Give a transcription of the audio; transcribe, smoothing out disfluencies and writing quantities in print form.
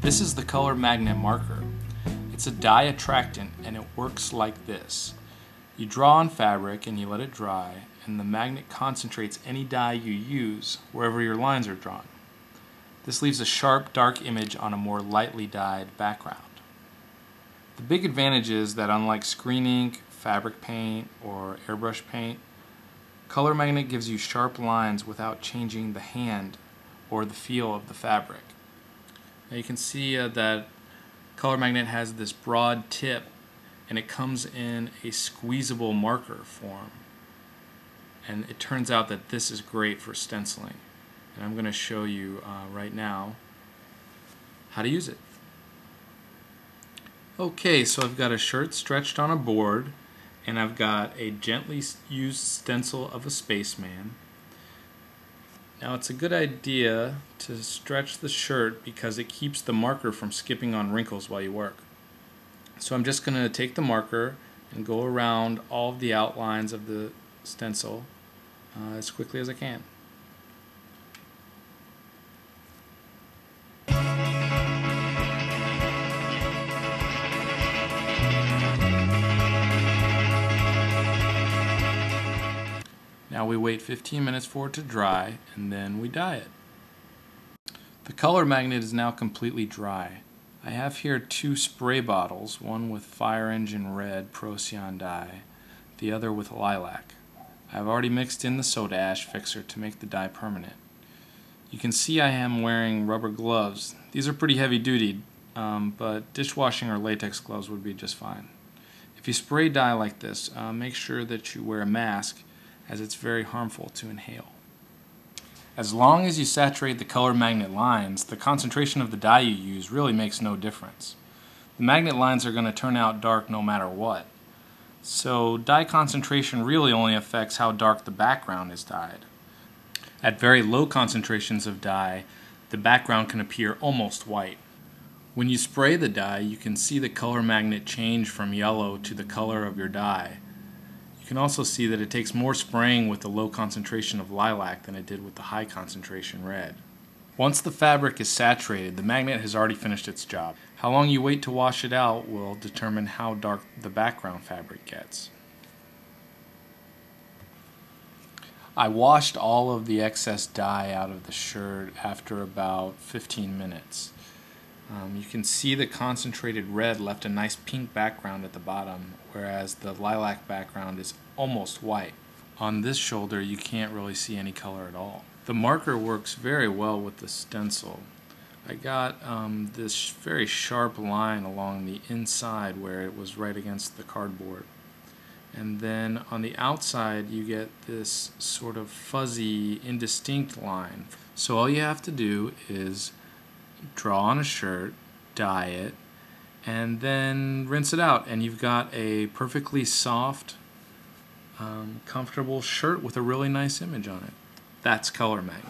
This is the color magnet marker. It's a dye attractant and it works like this. You draw on fabric and you let it dry, and the magnet concentrates any dye you use wherever your lines are drawn. This leaves a sharp, dark image on a more lightly dyed background. The big advantage is that unlike screen ink, fabric paint, or airbrush paint, color magnet gives you sharp lines without changing the hand or the feel of the fabric. Now you can see that color magnet has this broad tip and it comes in a squeezable marker form. And it turns out that this is great for stenciling. And I'm going to show you right now how to use it. Okay, so I've got a shirt stretched on a board, and I've got a gently used stencil of a spaceman. Now it's a good idea to stretch the shirt because it keeps the marker from skipping on wrinkles while you work. So I'm just going to take the marker and go around all of the outlines of the stencil as quickly as I can. Now we wait 15 minutes for it to dry, and then we dye it. The color magnet is now completely dry. I have here 2 spray bottles, one with Fire Engine Red Procyon dye, the other with lilac. I've already mixed in the soda ash fixer to make the dye permanent. You can see I am wearing rubber gloves. These are pretty heavy duty, but dishwashing or latex gloves would be just fine. If you spray dye like this, make sure that you wear a mask, as it's very harmful to inhale. As long as you saturate the color magnet lines, the concentration of the dye you use really makes no difference. The magnet lines are going to turn out dark no matter what. So dye concentration really only affects how dark the background is dyed. At very low concentrations of dye, the background can appear almost white. When you spray the dye, you can see the color magnet change from yellow to the color of your dye. You can also see that it takes more spraying with the low concentration of lilac than it did with the high concentration red. Once the fabric is saturated, the magnet has already finished its job. How long you wait to wash it out will determine how dark the background fabric gets. I washed all of the excess dye out of the shirt after about 15 minutes. You can see the concentrated red left a nice pink background at the bottom, whereas the lilac background is almost white. On this shoulder you can't really see any color at all. The marker works very well with the stencil. I got this very sharp line along the inside where it was right against the cardboard. And then on the outside you get this sort of fuzzy, indistinct line. So all you have to do is draw on a shirt, dye it, and then rinse it out, and you've got a perfectly soft, comfortable shirt with a really nice image on it. That's color magnet.